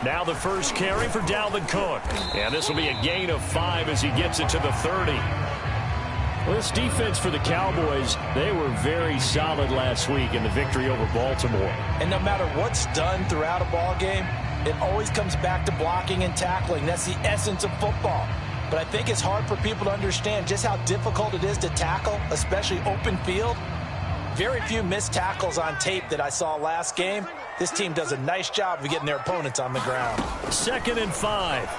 Now the first carry for Dalvin Cook. And this will be a gain of 5 as he gets it to the 30. Well, this defense for the Cowboys, they were very solid last week in the victory over Baltimore. And no matter what's done throughout a ball game, it always comes back to blocking and tackling. That's the essence of football. But I think it's hard for people to understand just how difficult it is to tackle, especially open field. Very few missed tackles on tape that I saw last game. This team does a nice job of getting their opponents on the ground. 2nd and 5.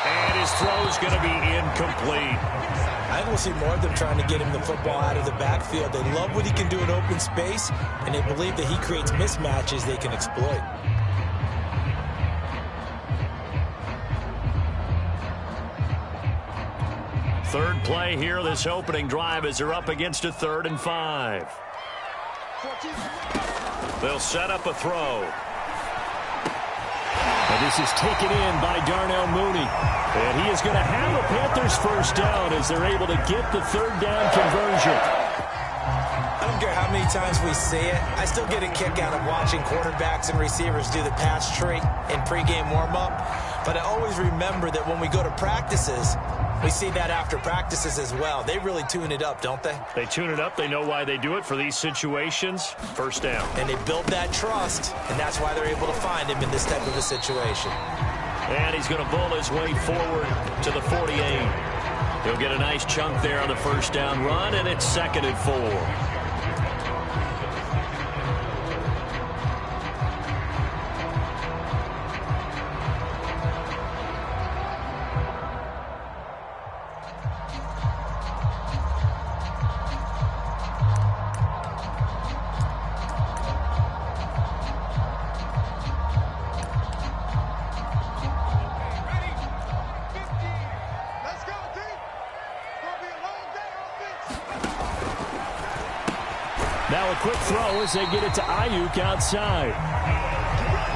And his throw's going to be incomplete. I think we'll see more of them trying to get him the football out of the backfield. They love what he can do in open space, and they believe that he creates mismatches they can exploit. Third play here, this opening drive, as they're up against a 3rd and 5. They'll set up a throw. And this is taken in by Darnell Mooney. And he is going to have a Panthers first down as they're able to get the 3rd down conversion. I don't care how many times we say it, I still get a kick out of watching quarterbacks and receivers do the pass tree in pregame warm-up. But I always remember that when we go to practices, we see that after practices as well. They really tune it up, don't they? They tune it up. They know why they do it for these situations. First down. And they build that trust, and that's why they're able to find him in this type of a situation. And he's going to bull his way forward to the 48. He'll get a nice chunk there on the first down run, and it's 2nd and 4. Now a quick throw as they get it to Ayuk outside.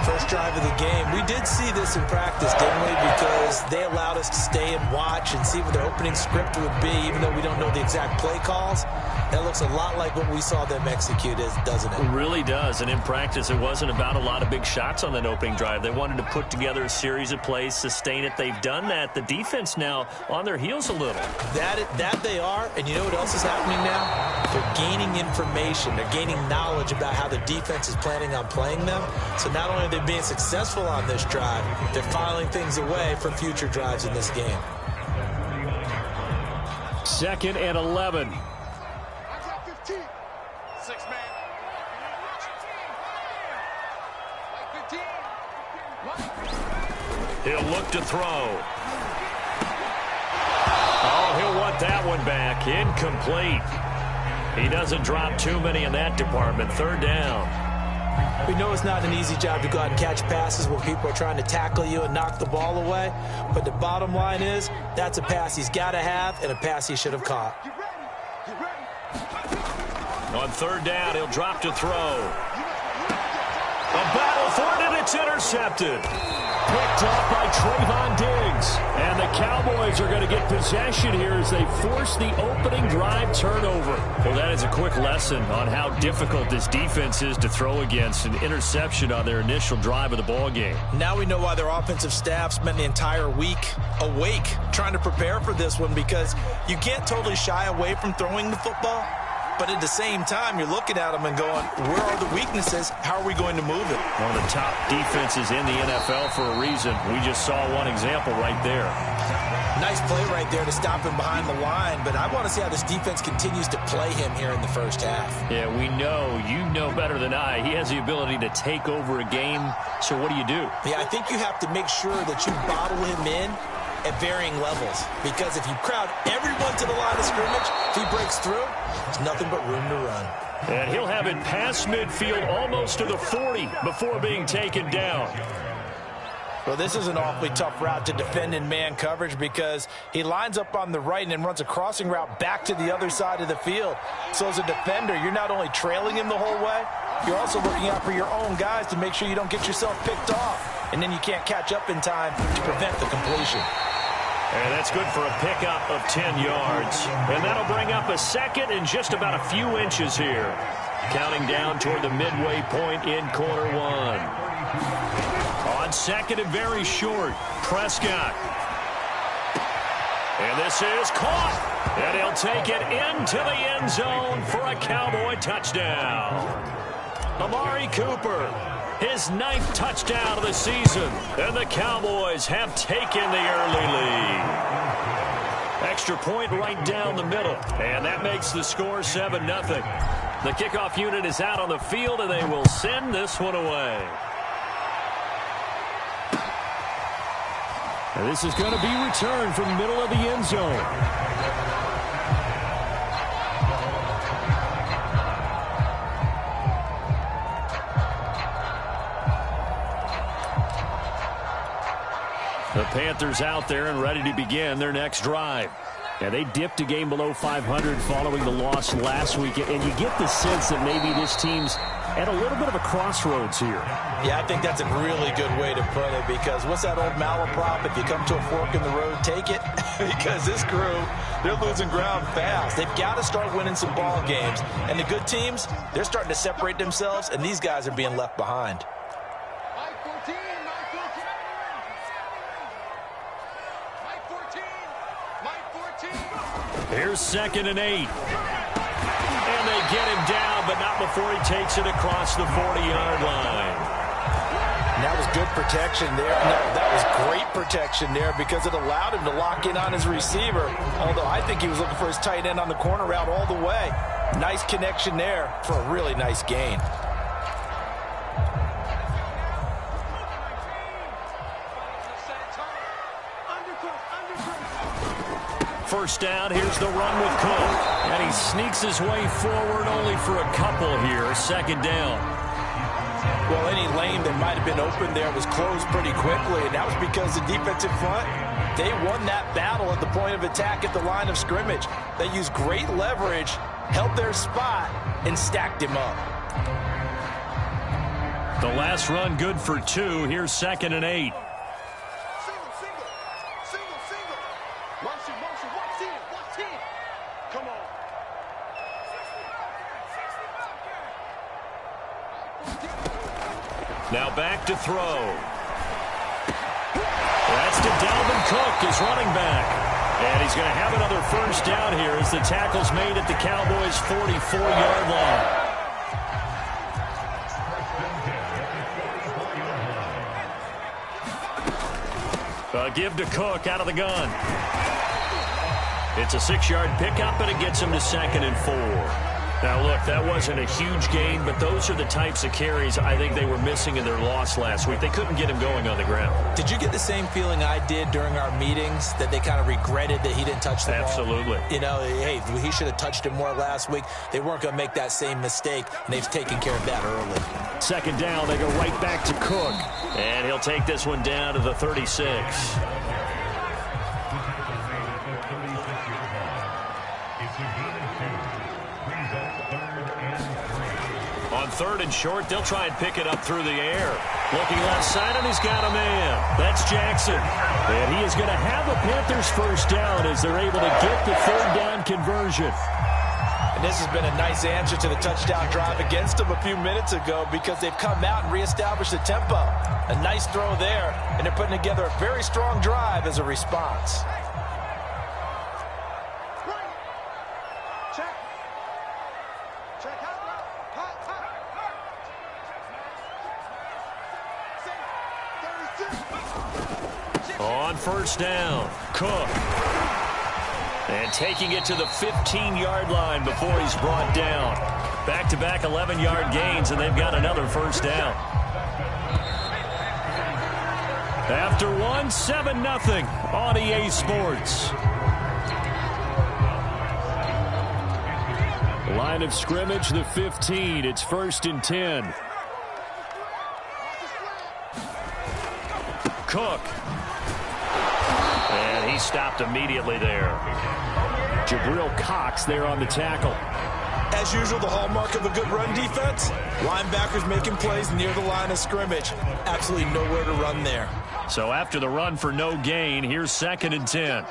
First drive of the game. We did see this in practice, didn't we? Because they allowed us to stay and watch and see what their opening script would be, even though we don't know the exact play calls. That looks a lot like what we saw them execute, doesn't it? It really does. And in practice, it wasn't about a lot of big shots on that opening drive. They wanted to put together a series of plays, sustain it. They've done that. The defense now on their heels a little. That they are. And you know what else is happening now? They're gaining information. They're gaining knowledge about how the defense is planning on playing them. So not only are they being successful on this drive, they're filing things away for future drives in this game. 2nd and 11. He'll look to throw. Oh, he'll want that one back. Incomplete. He doesn't drop too many in that department. 3rd down. We know it's not an easy job to go out and catch passes when people are trying to tackle you and knock the ball away. But the bottom line is, that's a pass he's got to have and a pass he should have caught. On 3rd down, he'll drop to throw. A battle for it, and it's intercepted. Picked up by Trayvon Diggs. And the Cowboys are going to get possession here as they force the opening drive turnover. Well, that is a quick lesson on how difficult this defense is to throw against. An interception on their initial drive of the ball game. Now we know why their offensive staff spent the entire week awake trying to prepare for this one, because you can't totally shy away from throwing the football. But at the same time, you're looking at them and going, where are the weaknesses? How are we going to move it? One of the top defenses in the NFL for a reason. We just saw one example right there. Nice play right there to stop him behind the line, but I want to see how this defense continues to play him here in the first half. Yeah, we know. You know better than I. He has the ability to take over a game, so what do you do? Yeah, I think you have to make sure that you bottle him in at varying levels, because if you crowd everyone to the line of scrimmage, if he breaks through, there's nothing but room to run. And he'll have it past midfield almost to the 40 before being taken down. Well, this is an awfully tough route to defend in man coverage, because he lines up on the right and then runs a crossing route back to the other side of the field. So as a defender, you're not only trailing him the whole way, you're also looking out for your own guys to make sure you don't get yourself picked off. And then you can't catch up in time to prevent the completion. And that's good for a pickup of 10 yards. And that'll bring up a 2nd and just about a few inches here. Counting down toward the midway point in quarter 1. On second and very short, Prescott. And this is caught. And he'll take it into the end zone for a Cowboy touchdown. Amari Cooper, his 9th touchdown of the season. And the Cowboys have taken the early lead. Extra point right down the middle. And that makes the score 7-0. The kickoff unit is out on the field, and they will send this one away. And this is going to be returned from the middle of the end zone. The Panthers out there and ready to begin their next drive. And they dipped a game below 500 following the loss last week. And you get the sense that maybe this team's at a little bit of a crossroads here. Yeah, I think that's a really good way to put it, because what's that old malaprop? If you come to a fork in the road, take it. Because this crew, they're losing ground fast. They've got to start winning some ball games. And the good teams, they're starting to separate themselves, and these guys are being left behind. Here's 2nd and 8. And they get him down, but not before he takes it across the 40-yard line. And that was good protection there. No, that was great protection there, because it allowed him to lock in on his receiver. Although I think he was looking for his tight end on the corner route all the way. Nice connection there for a really nice gain. First down, here's the run with Cook. And he sneaks his way forward only for a couple here. 2nd down. Well, any lane that might have been open there was closed pretty quickly, and that was because the defensive front, they won that battle at the point of attack at the line of scrimmage. They used great leverage, held their spot, and stacked him up. The last run good for 2. Here's 2nd and 8. Now back to throw. That's to Dalvin Cook, his running back. And he's going to have another first down here as the tackle's made at the Cowboys' 44-yard line. Give to Cook out of the gun. It's a 6-yard pickup, and it gets him to 2nd and 4. Now, look, that wasn't a huge gain, but those are the types of carries I think they were missing in their loss last week. They couldn't get him going on the ground. Did you get the same feeling I did during our meetings, that they kind of regretted that he didn't touch the ball? Absolutely. You know, hey, he should have touched it more last week. They weren't going to make that same mistake, and they've taken care of that early. 2nd down, they go right back to Cook. And he'll take this one down to the 36. On 3rd and short, they'll try and pick it up through the air. Looking left side, and he's got a man. That's Jackson. And he is going to have the Panthers first down as they're able to get the 3rd down conversion. And this has been a nice answer to the touchdown drive against them a few minutes ago, because they've come out and reestablished the tempo. A nice throw there, and they're putting together a very strong drive as a response. On first down, Cook. And taking it to the 15-yard line before he's brought down. Back-to-back 11-yard gains, and they've got another first down. After one, 7-0 on EA Sports. Line of scrimmage, the 15. It's 1st and 10. Cook. And he stopped immediately there. Jabril Cox there on the tackle. As usual, the hallmark of a good run defense, linebackers making plays near the line of scrimmage. Absolutely nowhere to run there. So after the run for no gain, here's 2nd and 10.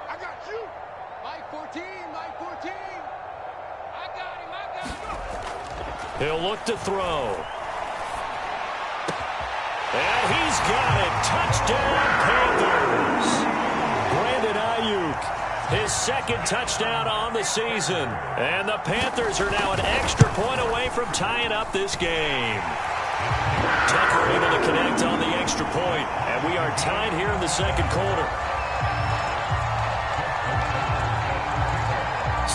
I got you. Mike 14, Mike 14. I got him. He'll look to throw. And he's got it. Touchdown, Panthers. Brandon Ayuk, his second touchdown on the season. And the Panthers are now an extra point away from tying up this game. Tucker able to connect on the extra point. And we are tied here in the second quarter.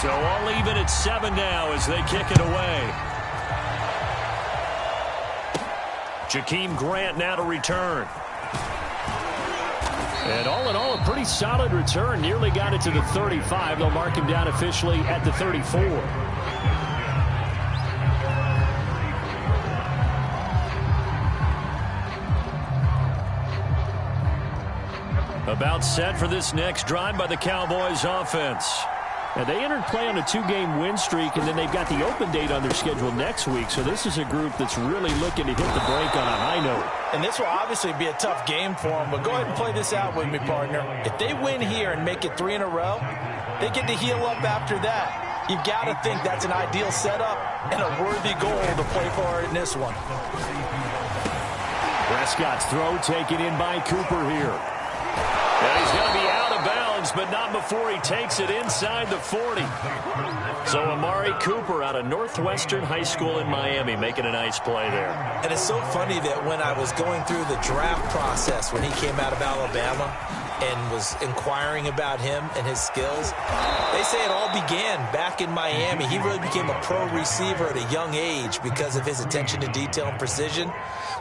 So all even at 7 now as they kick it away. Jakeem Grant now to return. And all in all, a pretty solid return. Nearly got it to the 35. They'll mark him down officially at the 34. About set for this next drive by the Cowboys offense. And they entered play on a 2-game win streak, and then they've got the open date on their schedule next week. So this is a group that's really looking to hit the break on a high note. And this will obviously be a tough game for them, but go ahead and play this out with me, partner. If they win here and make it 3 in a row, they get to heal up after that. You've got to think that's an ideal setup and a worthy goal to play for in this one. Prescott's throw taken in by Cooper here. And he's going to be out of bounds, but not before he takes it inside the 40. So Amari Cooper out of Northwestern High School in Miami making a nice play there. And it's so funny that when I was going through the draft process when he came out of Alabama and was inquiring about him and his skills, they say it all began back in Miami. He really became a pro receiver at a young age because of his attention to detail and precision.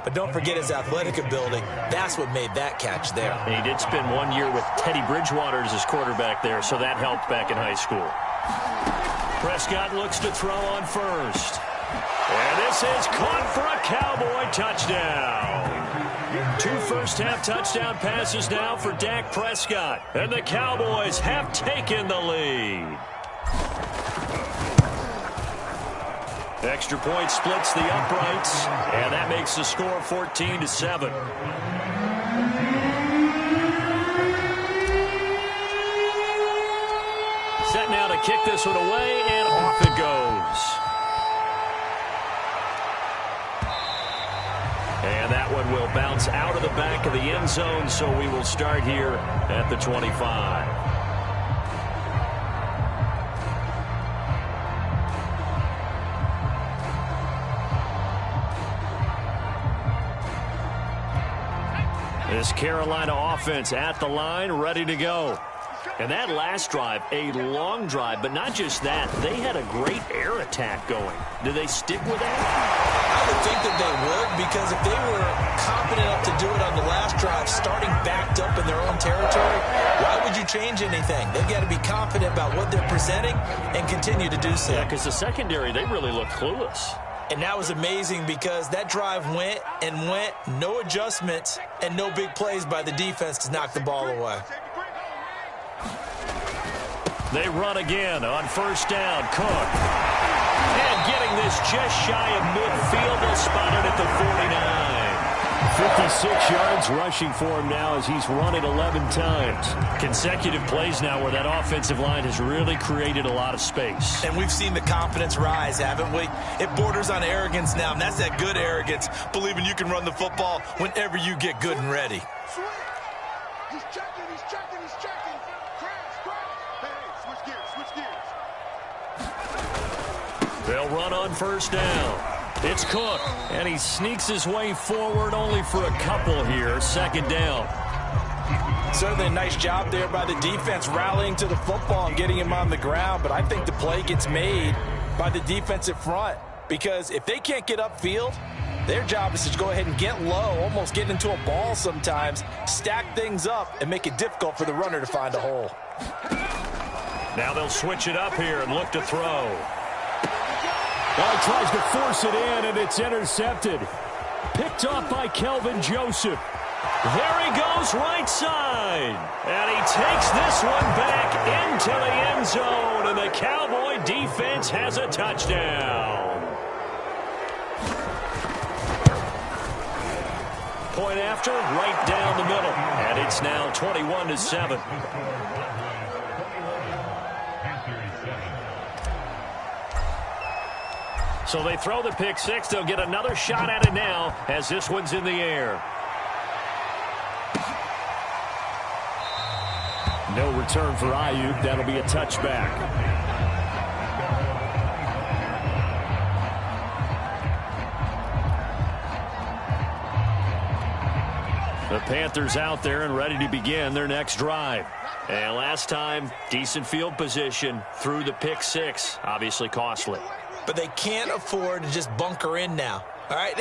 But don't forget his athletic ability. That's what made that catch there. And he did spend 1 year with Teddy Bridgewater as his quarterback there, so that helped back in high school. Prescott looks to throw on first. And this is caught for a Cowboy touchdown. 2 first-half touchdown passes now for Dak Prescott. And the Cowboys have taken the lead. Extra point splits the uprights, and that makes the score 14-7. Set now to kick this one away, and off it goes. And that one will bounce out of the back of the end zone, so we will start here at the 25. This Carolina offense at the line, ready to go. And that last drive, a long drive, but not just that. They had a great air attack going. Do they stick with that? I would think that they would, because if they were confident enough to do it on the last drive, starting backed up in their own territory, why would you change anything? They've got to be confident about what they're presenting and continue to do so. Yeah, because the secondary, they really look clueless. And that was amazing because that drive went and went, no adjustments, and no big plays by the defense to knock the ball away. They run again on first down. Cook. And getting this just shy of midfield. They'll spot it at the 49. 56 yards rushing for him now as he's run it 11 times. Consecutive plays now where that offensive line has really created a lot of space. And we've seen the confidence rise, haven't we? It borders on arrogance now, and that's that good arrogance, believing you can run the football whenever you get good and ready. He's checking, he's checking, he's checking. Crash. Hey, switch gears. They'll run on first down. It's Cook, and he sneaks his way forward only for a couple here. Second down. Certainly a nice job there by the defense rallying to the football and getting him on the ground, but I think the play gets made by the defensive front because if they can't get upfield, their job is to go ahead and get low, almost get into a ball sometimes, stack things up, and make it difficult for the runner to find a hole. Now they'll switch it up here and look to throw. Well, he tries to force it in, and it's intercepted. Picked off by Kelvin Joseph. There he goes right side. And he takes this one back into the end zone, and the Cowboy defense has a touchdown. Point after, right down the middle. And it's now 21-7. So they throw the pick six. They'll get another shot at it now as this one's in the air. No return for Ayuk. That'll be a touchback. The Panthers out there and ready to begin their next drive. And last time, decent field position through the pick six. Obviously costly. But they can't afford to just bunker in now. All right,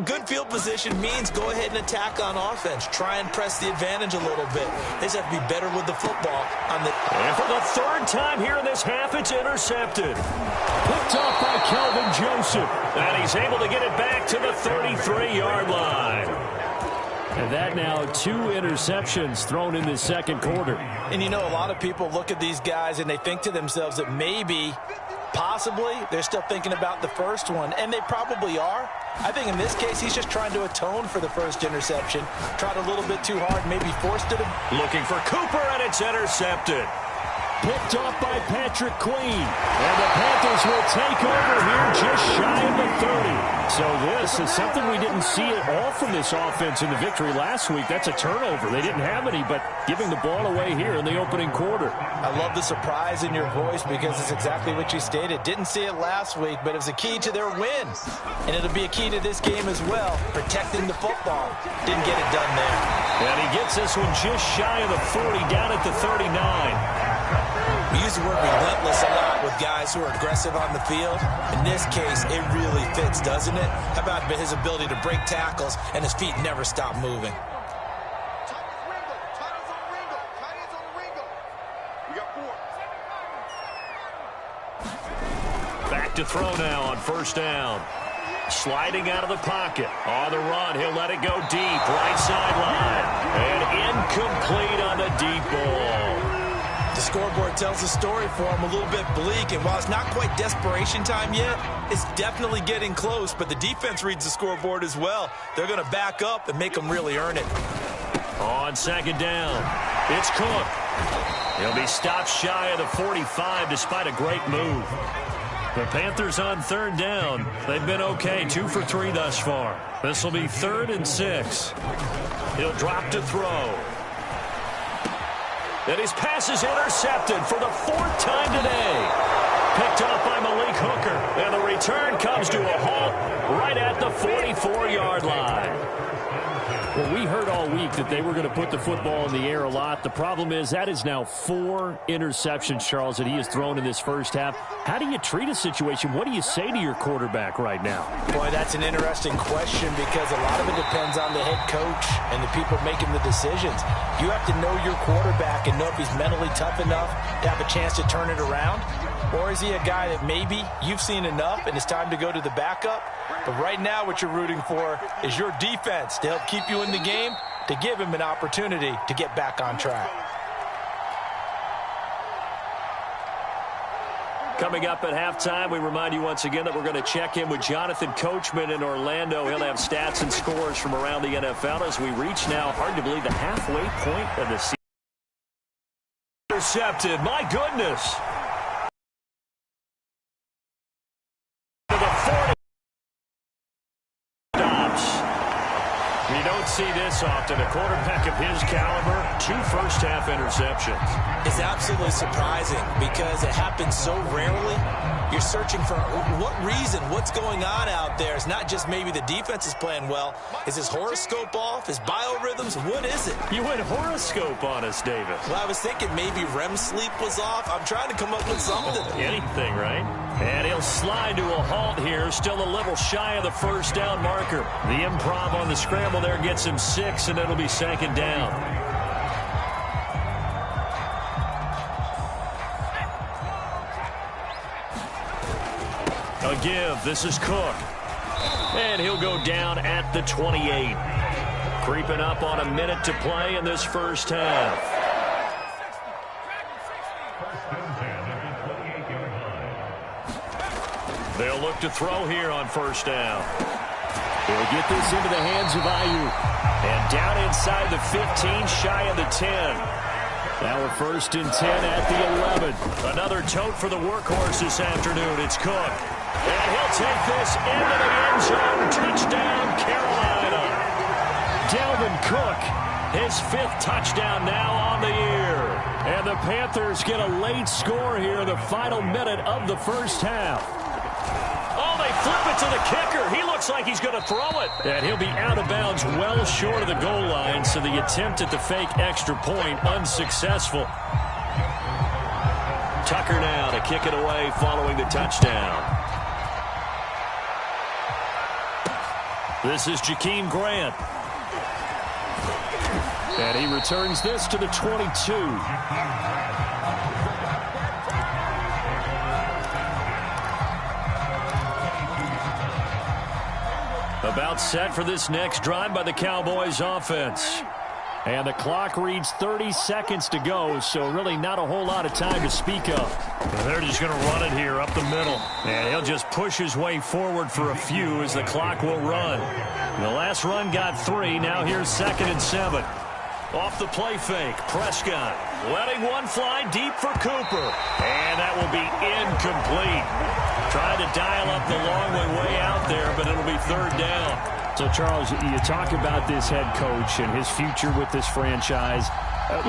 good field position means go ahead and attack on offense. Try and press the advantage a little bit. They just have to be better with the football. And for the third time here in this half, it's intercepted. Picked off by Kelvin Joseph. And he's able to get it back to the 33-yard line. And that now 2 interceptions thrown in the second quarter. And you know, a lot of people look at these guys and they think to themselves that maybe, possibly, they're still thinking about the first one. And they probably are. I think in this case, he's just trying to atone for the first interception. Tried a little bit too hard, maybe forced it. Looking for Cooper, and it's intercepted. Picked off by Patrick Queen. And the Panthers will take over here just shy of the 30. So this is something we didn't see at all from this offense in the victory last week. That's a turnover. They didn't have any, but giving the ball away here in the opening quarter. I love the surprise in your voice because it's exactly what you stated. Didn't see it last week, but it was a key to their win. And it'll be a key to this game as well, protecting the football. Didn't get it done there. And he gets this one just shy of the 40, down at the 39. We use the word relentless a lot with guys who are aggressive on the field. In this case, it really fits, doesn't it? How about his ability to break tackles and his feet never stop moving? Back to throw now on first down. Sliding out of the pocket. On the run, he'll let it go deep. Right sideline. And incomplete on the deep ball. The scoreboard tells the story for him, a little bit bleak, and while it's not quite desperation time yet, it's definitely getting close, but the defense reads the scoreboard as well. They're going to back up and make them really earn it. On second down, it's Cook. He'll be stopped shy of the 45 despite a great move. The Panthers on third down. They've been okay, 2 for 3 thus far. This will be 3rd and 6. He'll drop to throw. And his pass is intercepted for the 4th time today. Picked off by Malik Hooker. And the return comes to a halt right at the 44-yard line. Well, we heard all week that they were going to put the football in the air a lot. The problem is that is now 4 interceptions, Charles, that he has thrown in this first half. How do you treat a situation? What do you say to your quarterback right now? Boy, that's an interesting question because a lot of it depends on the head coach and the people making the decisions. You have to know your quarterback and know if he's mentally tough enough to have a chance to turn it around. Or is he a guy that maybe you've seen enough and it's time to go to the backup? But right now what you're rooting for is your defense to help keep you in the game, to give him an opportunity to get back on track. Coming up at halftime, we remind you once again that we're going to check in with Jonathan Coachman in Orlando. He'll have stats and scores from around the NFL as we reach now, hard to believe, the halfway point of the season. Intercepted, my goodness. To the 40. You don't see this often. A quarterback of his caliber, 2 first-half interceptions. It's absolutely surprising because it happens so rarely. You're searching for what reason, what's going on out there. It's not just maybe the defense is playing well. Is his horoscope off? His biorhythms? What is it? You went horoscope on us, Davis. Well, I was thinking maybe REM sleep was off. I'm trying to come up with something. Anything, right? And he'll slide to a halt here. Still a little shy of the first down marker. The improv on the scramble there gets him 6, and it'll be 2nd down. A give. This is Cook. And he'll go down at the 28. Creeping up on a minute to play in this first half. They'll look to throw here on first down. He'll get this into the hands of Ayuk. And down inside the 15, shy of the 10. Now we're 1st and 10 at the 11. Another tote for the workhorse this afternoon. It's Cook. And he'll take this into the end zone. Touchdown, Carolina. Dalvin Cook, his 5th touchdown now on the year. And the Panthers get a late score here in the final minute of the first half. Oh, they flip it to the kicker. He looks like he's going to throw it. And he'll be out of bounds well short of the goal line, so the attempt at the fake extra point unsuccessful. Tucker now to kick it away following the touchdown. This is Jakeem Grant. And he returns this to the 22. About set for this next drive by the Cowboys offense. And the clock reads 30 seconds to go, so really not a whole lot of time to speak of. They're just going to run it here up the middle. And he'll just push his way forward for a few as the clock will run. The last run got 3. Now here's 2nd and 7. Off the play fake, Prescott letting one fly deep for Cooper. And that will be incomplete. Trying to dial up the long way out there, but it'll be 3rd down. So, Charles, you talk about this head coach and his future with this franchise.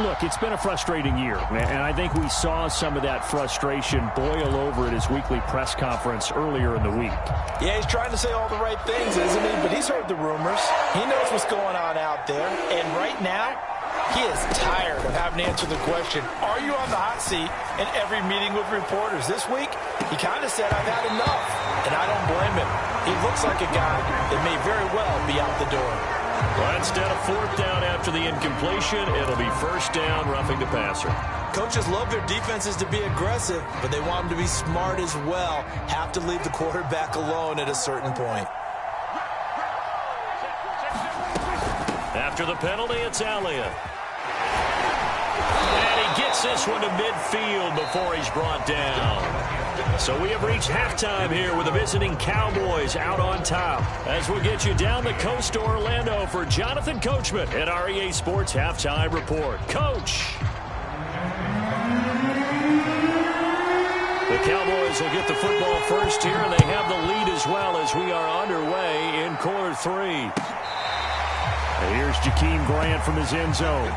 Look, it's been a frustrating year, and I think we saw some of that frustration boil over at his weekly press conference earlier in the week. Yeah, he's trying to say all the right things, isn't he? But he's heard the rumors. He knows what's going on out there. And right now, he is tired of having to answer the question, are you on the hot seat in every meeting with reporters? This week, he kind of said, I've had enough. And I don't blame him. He looks like a guy that may very well be out the door. Well, instead of 4th down after the incompletion, it'll be 1st down, roughing the passer. Coaches love their defenses to be aggressive, but they want them to be smart as well. Have to leave the quarterback alone at a certain point. After the penalty, it's Elliott. And he gets this one to midfield before he's brought down. So we have reached halftime here with the visiting Cowboys out on top. As we'll get you down the coast to Orlando for Jonathan Coachman at our EA Sports Halftime Report. Coach! The Cowboys will get the football first here, and they have the lead as well as we are underway in quarter 3. And here's Jakeem Grant from his end zone.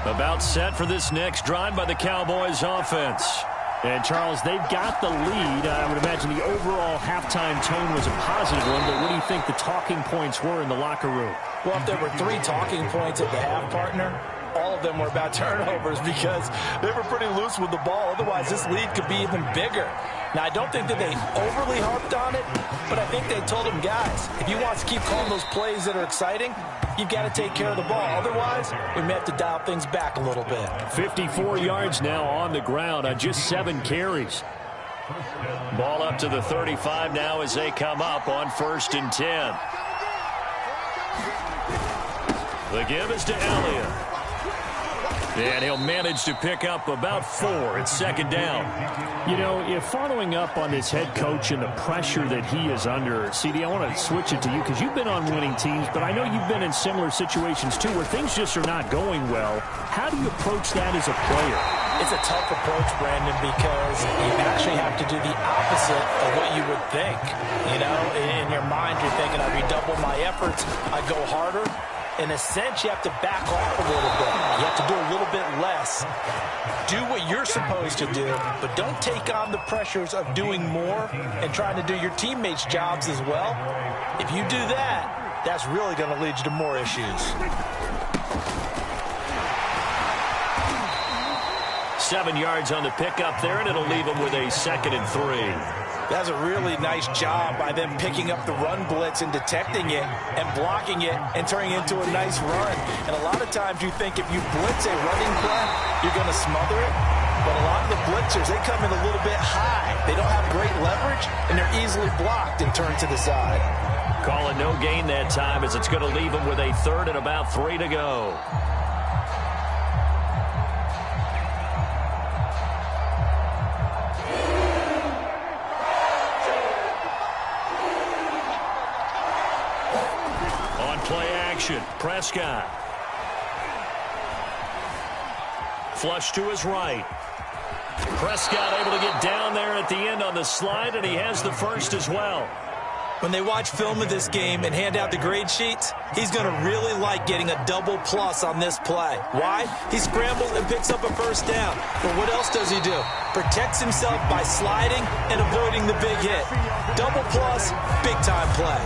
About set for this next drive by the Cowboys offense. And, Charles, they've got the lead. I would imagine the overall halftime tone was a positive one, but what do you think the talking points were in the locker room? Well, if there were 3 talking points at the half, partner, all of them were about turnovers because they were pretty loose with the ball. Otherwise, this lead could be even bigger. Now, I don't think that they overly harped on it, but I think they told them, guys, if you want to keep calling those plays that are exciting, you've got to take care of the ball. Otherwise, we may have to dial things back a little bit. 54 yards now on the ground on just 7 carries. Ball up to the 35 now as they come up on 1st and 10. The give is to Elliott. And he'll manage to pick up about 4. It's 2nd down. You know, if following up on this head coach and the pressure that he is under, CD, I want to switch it to you because you've been on winning teams, but I know you've been in similar situations too where things just are not going well. How do you approach that as a player? It's a tough approach, Brandon, because you actually have to do the opposite of what you would think. You know, in your mind, you're thinking, I redouble my efforts, I go harder. In a sense, you have to back off a little bit. You have to do a little bit less. Do what you're supposed to do, but don't take on the pressures of doing more and trying to do your teammates' jobs as well. If you do that, that's really going to lead you to more issues. 7 yards on the pickup there, and it'll leave him with a 2nd and 3. That's a really nice job by them picking up the run blitz and detecting it and blocking it and turning it into a nice run. And a lot of times you think if you blitz a running play, you're going to smother it. But a lot of the blitzers, they come in a little bit high. They don't have great leverage, and they're easily blocked and turned to the side. Calling no gain that time as it's going to leave him with a 3rd and about 3 to go. Prescott. Flush to his right. Prescott able to get down there at the end on the slide, and he has the first as well. When they watch film of this game and hand out the grade sheets, he's going to really like getting a double plus on this play. Why? He scrambles and picks up a first down. But what else does he do? Protects himself by sliding and avoiding the big hit. Double plus, big-time play.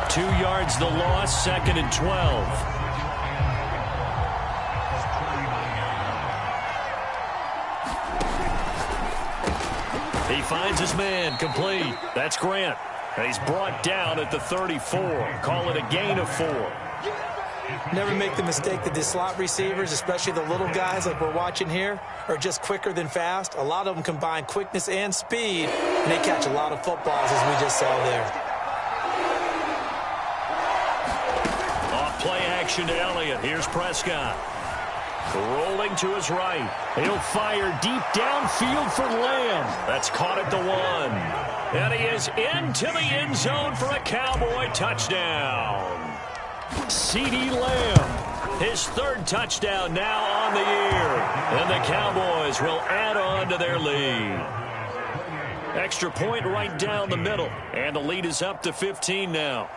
2 yards the loss, 2nd and 12. He finds his man, complete. That's Grant. And he's brought down at the 34. Call it a gain of 4. Never make the mistake that the slot receivers, especially the little guys like we're watching here, are just quicker than fast. A lot of them combine quickness and speed, and they catch a lot of footballs, as we just saw there. Off play action to Elliott. Here's Prescott. Rolling to his right. He'll fire deep downfield for Lamb. That's caught at the 1. And he is into the end zone for a Cowboy touchdown. CeeDee Lamb, his 3rd touchdown now on the year. And the Cowboys will add on to their lead. Extra point right down the middle. And the lead is up to 15 now.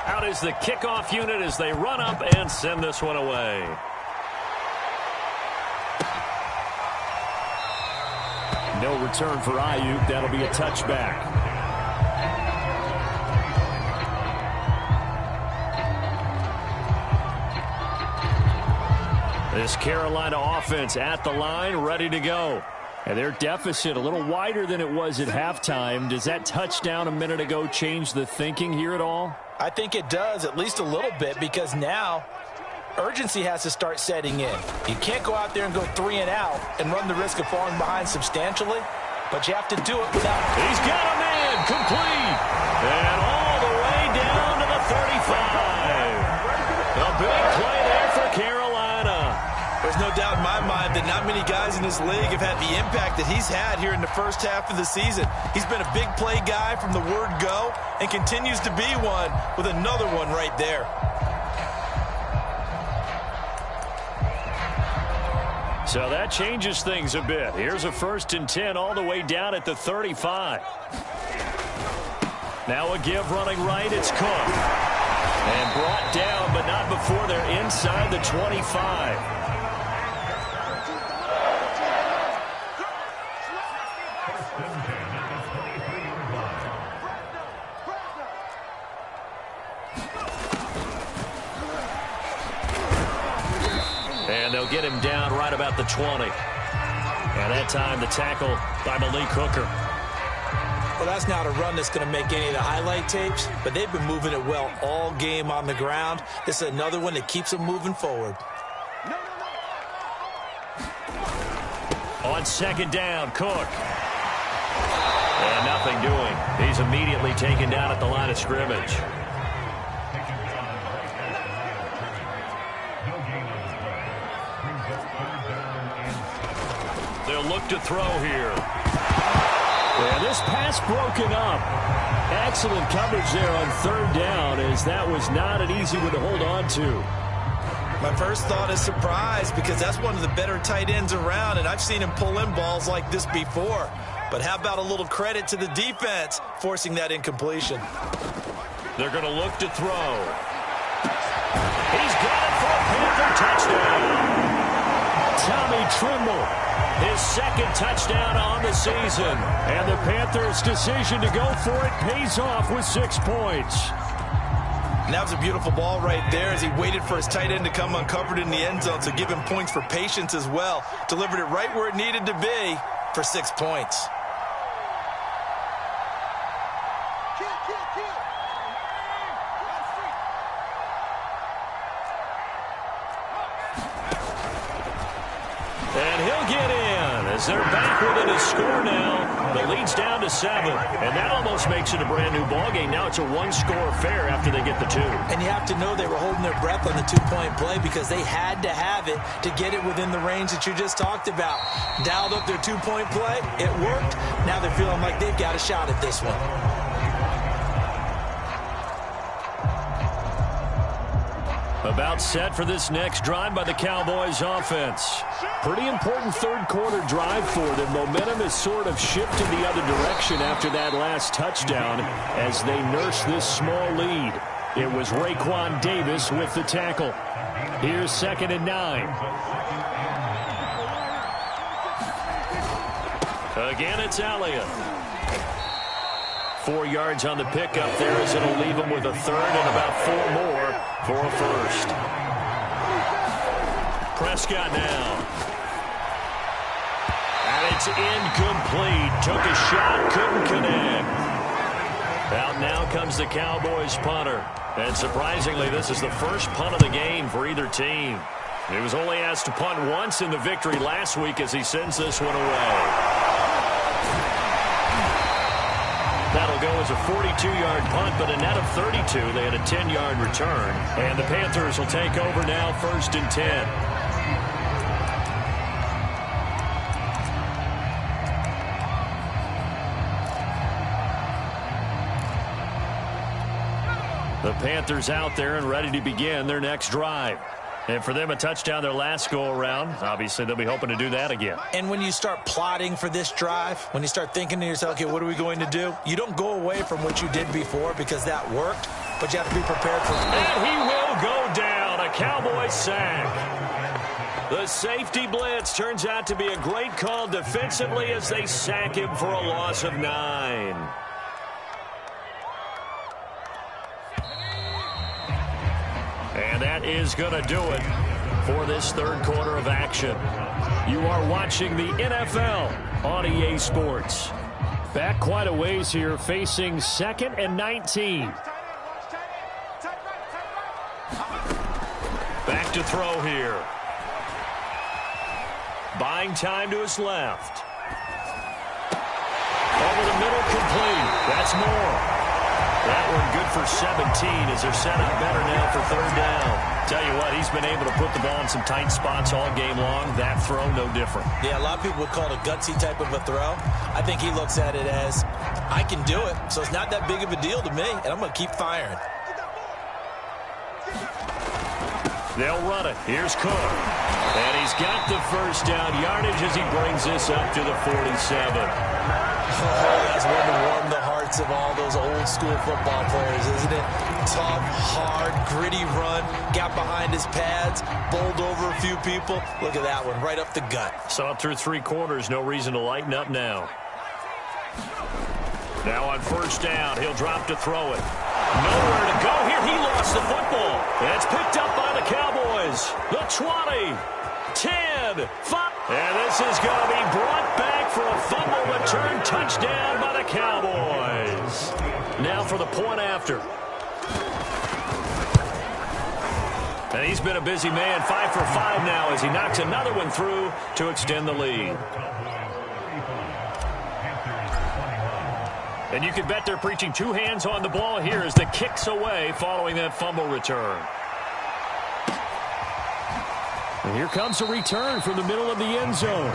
Out is the kickoff unit as they run up and send this one away. No return for Ayuk. That'll be a touchback. This Carolina offense at the line, ready to go. And their deficit a little wider than it was at halftime. Does that touchdown a minute ago change the thinking here at all? I think it does, at least a little bit, because now urgency has to start setting in. You can't go out there and go 3 and out and run the risk of falling behind substantially, but you have to do it without... He's got a man, complete, and all the way down to the 35. A big play there for Carolina. There's no doubt in my mind that not many guys in this league have had the impact that he's had here in the first half of the season. He's been a big play guy from the word go and continues to be one with another one right there. So that changes things a bit. Here's a 1st and 10 all the way down at the 35. Now a give running right. It's Cook. And brought down, but not before they're inside the 25. And they'll get him down right about the 20. And that time the tackle by Malik Hooker. Well, that's not a run that's going to make any of the highlight tapes, but they've been moving it well all game on the ground. This is another one that keeps them moving forward. On 2nd down, Cook. And nothing doing. He's immediately taken down at the line of scrimmage. They'll look to throw here. And this pass broken up. Excellent coverage there on 3rd down, as that was not an easy one to hold on to. My first thought is surprise, because that's one of the better tight ends around, and I've seen him pull in balls like this before. But how about a little credit to the defense forcing that incompletion? They're going to look to throw. He's got it for a Panther touchdown. Tommy Trimble, his 2nd touchdown on the season. And the Panthers' decision to go for it pays off with 6 points. And that was a beautiful ball right there as he waited for his tight end to come uncovered in the end zone, so give him points for patience as well. Delivered it right where it needed to be for 6 points. And he'll get in as they're back within a score now. The lead's down to 7. And that almost makes it a brand new ballgame. Now it's a 1-score affair after they get the 2. And you have to know they were holding their breath on the 2-point play because they had to have it to get it within the range that you just talked about. Dialed up their 2-point play. It worked. Now they're feeling like they've got a shot at this one. A About set for this next drive by the Cowboys offense. Pretty important third-quarter drive for them. Momentum has sort of shifted the other direction after that last touchdown as they nurse this small lead. It was Raekwon Davis with the tackle. Here's 2nd and 9. Again, it's Elliott. 4 yards on the pickup there as it'll leave him with a third and about 4 more for a first. Prescott now. And it's incomplete. Took a shot, couldn't connect. Out now comes the Cowboys punter. And surprisingly, this is the first punt of the game for either team. He was only asked to punt once in the victory last week as he sends this one away. That'll go as a 42-yard punt, but a net of 32. They had a 10-yard return. And the Panthers will take over now, 1st and 10. The Panthers out there and ready to begin their next drive. And for them, a touchdown their last go-around. Obviously, they'll be hoping to do that again. And when you start plotting for this drive, when you start thinking to yourself, okay, what are we going to do? You don't go away from what you did before because that worked, but you have to be prepared for it. And he will go down. A Cowboys sack. The safety blitz turns out to be a great call defensively as they sack him for a loss of 9. And that is going to do it for this third quarter of action. You are watching the NFL on EA Sports. Back quite a ways here, facing 2nd and 19. Back to throw here. Buying time to his left. Over the middle, complete. That's more. That one good for 17 as they're set up better now for 3rd down. Tell you what, he's been able to put the ball in some tight spots all game long. That throw, no different. Yeah, a lot of people would call it a gutsy type of a throw. I think he looks at it as, I can do it, so it's not that big of a deal to me, and I'm going to keep firing. They'll run it. Here's Cook. And he's got the first down yardage as he brings this up to the 47. Oh, that's one to warm the hearts of all those old school football players, isn't it? Tough, hard, gritty run, got behind his pads, bowled over a few people. Look at that one, right up the gut. Saw through 3 quarters, no reason to lighten up now. Now on 1st down, he'll drop to throw it. Nowhere to go here. He lost the football. And it's picked up by the Cowboys. The 20, 10, 5. And this is going to be brought back for a fumble return touchdown by the Cowboys. Now for the point after. And he's been a busy man, 5 for 5 now as he knocks another one through to extend the lead. And you can bet they're preaching 2 hands on the ball here as the kick's away following that fumble return. And here comes a return from the middle of the end zone.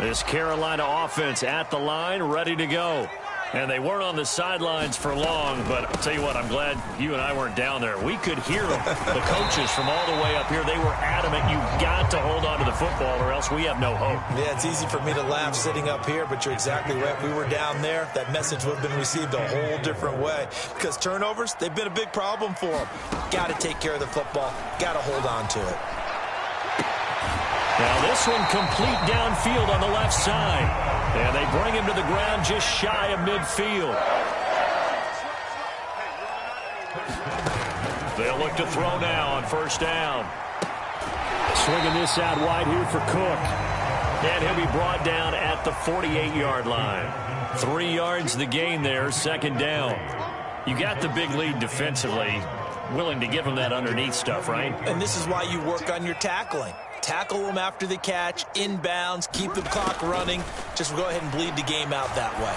This Carolina offense at the line, ready to go. And they weren't on the sidelines for long, but I'll tell you what, I'm glad you and I weren't down there. We could hear them. The coaches from all the way up here, they were adamant. You've got to hold on to the football or else we have no hope. Yeah, it's easy for me to laugh sitting up here, but you're exactly right. If we were down there, that message would have been received a whole different way. Because turnovers, they've been a big problem for them. Got to take care of the football. Got to hold on to it. Now this one complete downfield on the left side. And they bring him to the ground just shy of midfield. They'll look to throw now on 1st down. Swinging this out wide here for Cook. And he'll be brought down at the 48-yard line. 3 yards the gain there, 2nd down. You got the big lead defensively. Willing to give him that underneath stuff, right? And this is why you work on your tackling. Tackle them after the catch, inbounds, keep the clock running. Just go ahead and bleed the game out that way.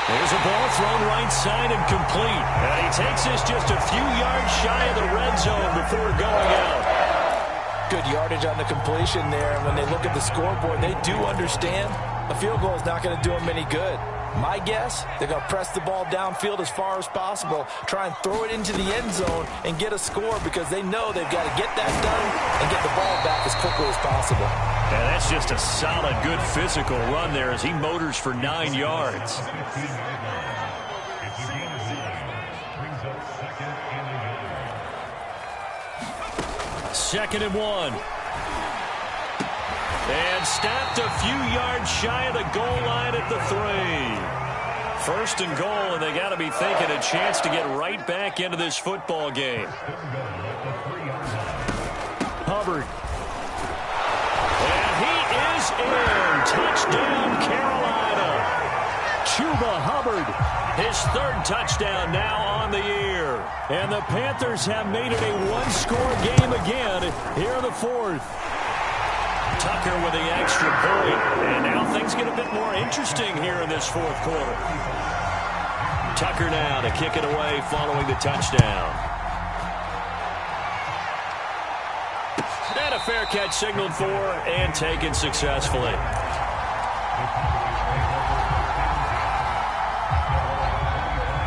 There's a ball thrown right side and complete. And he takes this just a few yards shy of the red zone before going out. Good yardage on the completion there. And when they look at the scoreboard, they do understand a field goal is not going to do them any good. My guess, they're going to press the ball downfield as far as possible, try and throw it into the end zone and get a score because they know they've got to get that done and get the ball back as quickly as possible. And that's just a solid, good physical run there as he motors for 9 yards. Second and 1. And stopped a few yards shy of the goal line at the 3. First and goal, and they got to be thinking a chance to get right back into this football game. Hubbard. And he is in. Touchdown, Carolina. Chuba Hubbard, his 3rd touchdown now on the year. And the Panthers have made it a one-score game again here in the 4th. Tucker with the extra point. And now things get a bit more interesting here in this 4th quarter. Tucker now to kick it away following the touchdown. And a fair catch signaled for and taken successfully.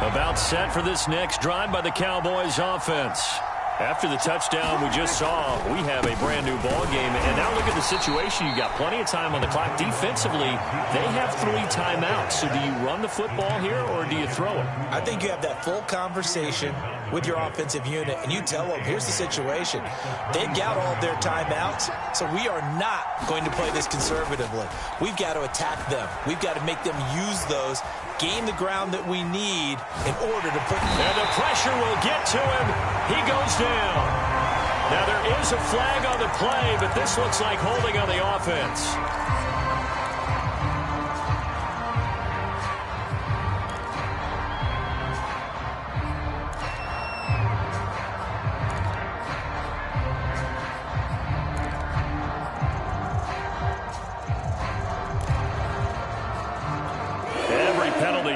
About set for this next drive by the Cowboys offense. After the touchdown we just saw, we have a brand new ball game. And now look at the situation. You got plenty of time on the clock. Defensively, they have 3 timeouts. So do you run the football here or do you throw it? I think you have that full conversation with your offensive unit, and you tell them, here's the situation. They've got all of their timeouts, so we are not going to play this conservatively. We've got to attack them. We've got to make them use those, gain the ground that we need in order to put... And the pressure will get to him. He goes down. Now there is a flag on the play, but this looks like holding on the offense.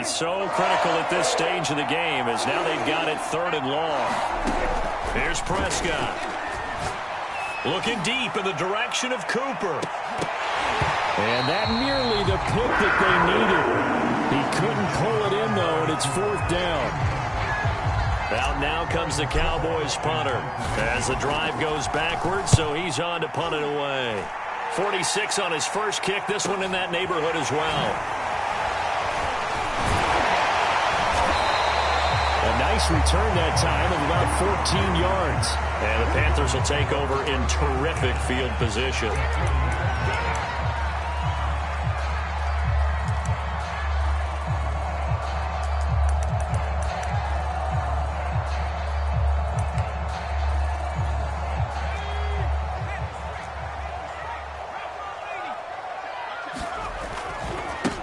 So critical at this stage of the game as now they've got it 3rd and long. Here's Prescott. Looking deep in the direction of Cooper. And that nearly the pick that they needed. He couldn't pull it in, though, and it's 4th down. Out now comes the Cowboys punter as the drive goes backwards, so he's on to punt it away. 46 on his first kick. This one in that neighborhood as well. Nice return that time of about 14 yards. And the Panthers will take over in terrific field position.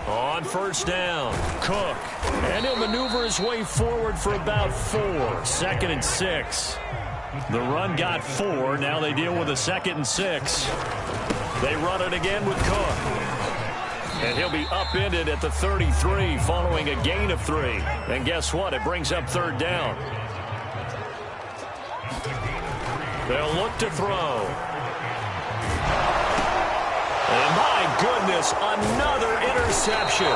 On first down, Cook. And he'll maneuver his way forward for about 4. 2nd and 6. The run got 4. Now they deal with a 2nd and 6. They run it again with Cook. And he'll be upended at the 33 following a gain of 3. And guess what? It brings up 3rd down. They'll look to throw. And my goodness, another interception.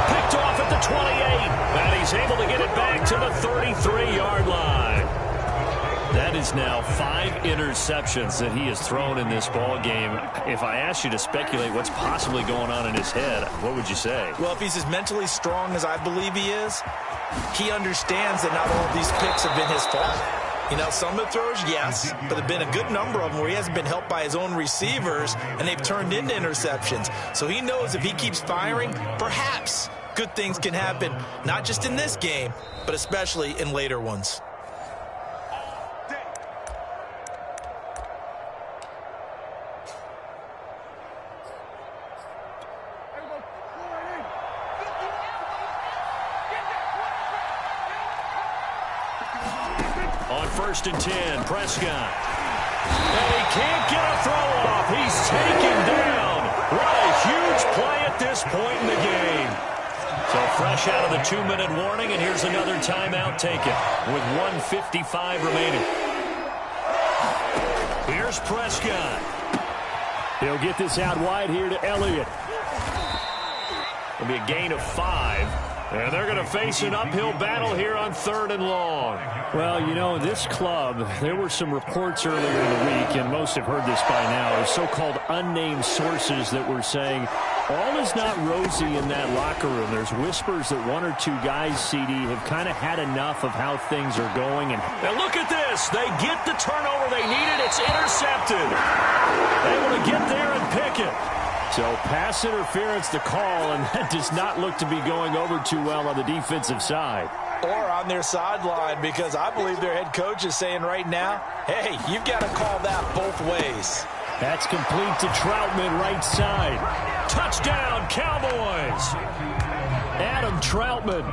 Picked off at the 28, and he's able to get it back to the 33-yard line. That is now 5 interceptions that he has thrown in this ball game. If I asked you to speculate what's possibly going on in his head, what would you say? Well, if he's as mentally strong as I believe he is, he understands that not all of these picks have been his fault. You know, some of the throws, yes, but there have been a good number of them where he hasn't been helped by his own receivers, and they've turned into interceptions. So he knows if he keeps firing, perhaps good things can happen, not just in this game, but especially in later ones. On 1st and 10, Prescott. And he can't get a throw off. He's taken down. What a huge play at this point in the game. So fresh out of the 2-minute warning, and here's another timeout taken with 1:55 remaining. Here Here's Prescott. He'll get this out wide here to Elliott. It'll be a gain of 5. And they're going to face an uphill battle here on 3rd and long. Well, you know, this club, there were some reports earlier in the week, and most have heard this by now, so-called unnamed sources that were saying all is not rosy in that locker room. There's whispers that 1 or 2 guys, CD, have kind of had enough of how things are going. And now look at this. They get the turnover they needed. It's intercepted. Able to get there and pick it. So pass interference the call, and that does not look to be going over too well on the defensive side. Or on their sideline, because I believe their head coach is saying right now, hey, you've got to call that both ways. That's complete to Troutman, right side. Touchdown, Cowboys! Adam Troutman,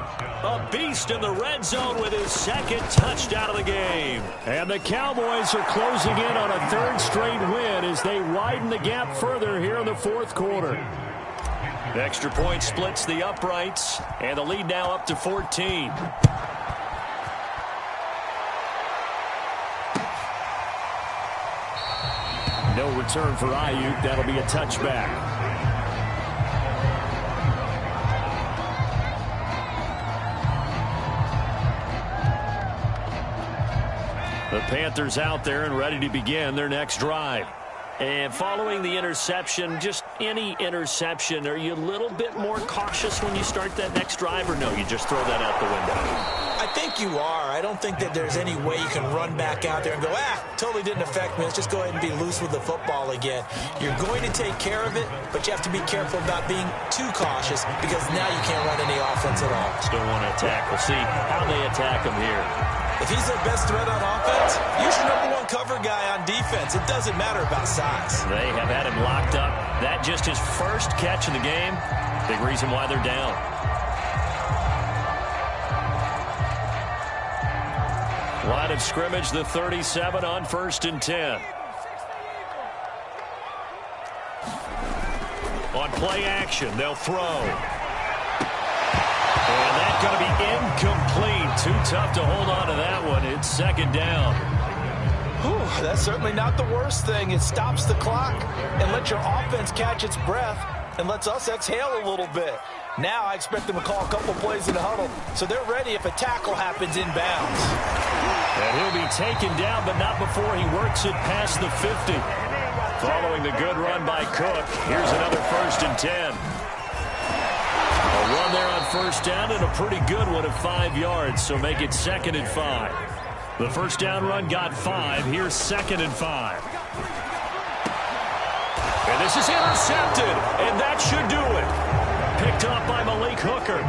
a beast in the red zone with his 2nd touchdown of the game. And the Cowboys are closing in on a 3rd straight win as they widen the gap further here in the 4th quarter. The extra point splits the uprights, and the lead now up to 14. No return for Ayuk. That'll be a touchback. The Panthers out there and ready to begin their next drive. And following the interception, just any interception, are you a little bit more cautious when you start that next drive, or no, you just throw that out the window? I think you are. I don't think that there's any way you can run back out there and go, totally didn't affect me. Let's just go ahead and be loose with the football again. You're going to take care of it, but you have to be careful about being too cautious because now you can't run any offense at all. Still want to attack. We'll see how they attack him here. If he's their best threat on offense, use your #1 cover guy on defense. It doesn't matter about size. They have had him locked up. That just his first catch of the game. Big reason why they're down. Line of scrimmage, the 37 on 1st and 10. On play action, they'll throw. And that's going to be incomplete. Too tough to hold on to that one. It's 2nd down. Whew, that's certainly not the worst thing. It stops the clock and lets your offense catch its breath and lets us exhale a little bit. Now I expect them to call a couple plays in the huddle so they're ready if a tackle happens inbounds. And he'll be taken down, but not before he works it past the 50. Following the good run by Cook, here's another 1st and 10. A run there on 1st down and a pretty good one of 5 yards, so make it 2nd and 5. The 1st down run got 5. Here's 2nd and 5. And this is intercepted, and that should do it. Picked up by Malik Hooker.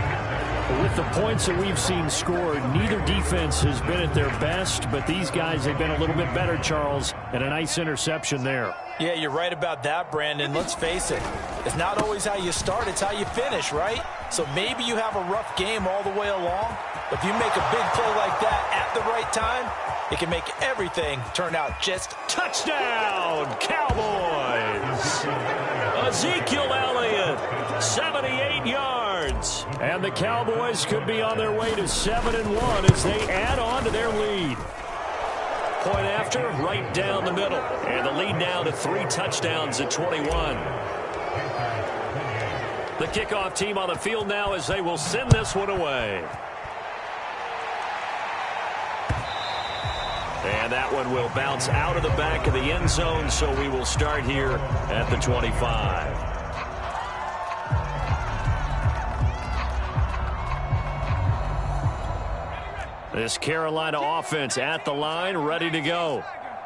With the points that we've seen scored, neither defense has been at their best, but these guys have been a little bit better, Charles, and a nice interception there. Yeah, you're right about that, Brandon. Let's face it. It's not always how you start, it's how you finish, right? So maybe you have a rough game all the way along, but if you make a big play like that at the right time, it can make everything turn out just touchdown, Cowboys. Ezekiel Elliott, 78 yards. And the Cowboys could be on their way to 7-1 as they add on to their lead. Point after, right down the middle. And the lead now to 3 touchdowns at 21. The kickoff team on the field now as they will send this one away. And that one will bounce out of the back of the end zone, so we will start here at the 25. This Carolina offense at the line, ready to go.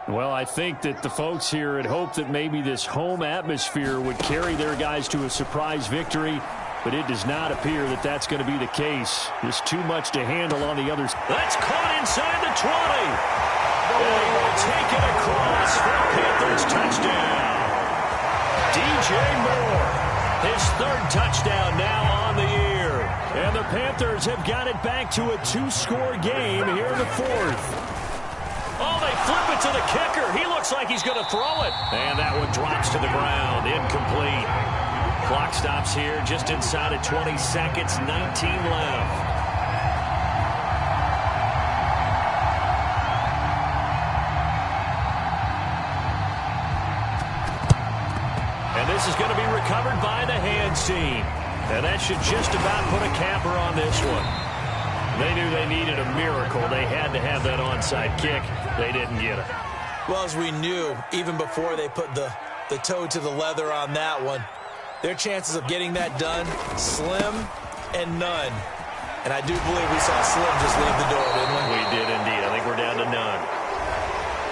Well, I think that the folks here had hoped that maybe this home atmosphere would carry their guys to a surprise victory, but it does not appear that that's going to be the case. Just too much to handle on the others. That's caught inside the 20. And he will take it across for a Panthers touchdown. DJ Moore, his 3rd touchdown now on the year. And the Panthers have got it back to a 2-score game here in the 4th. Oh, they flip it to the kicker. He looks like he's going to throw it. And that one drops to the ground. Incomplete. Clock stops here just inside of 20 seconds. 19 left. recovered by the hands team. And that should just about put a capper on this one. They knew they needed a miracle. They had to have that onside kick. They didn't get it. Well, as we knew, even before they put the toe to the leather on that one, their chances of getting that done, slim and none. And I do believe we saw Slim just leave the door, didn't we? We did indeed. I think we're down to none.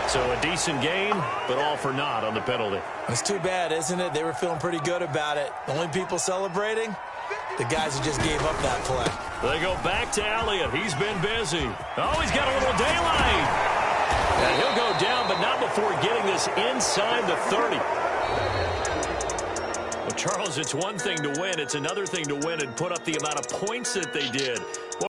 So a decent gain, but all for naught on the penalty. It's too bad, isn't it? They were feeling pretty good about it. The only people celebrating, the guys who just gave up that play. They go back to Elliott. He's been busy. Oh, he's got a little daylight. And he'll go down, but not before getting this inside the 30. Well, Charles, it's one thing to win. It's another thing to win and put up the amount of points that they did.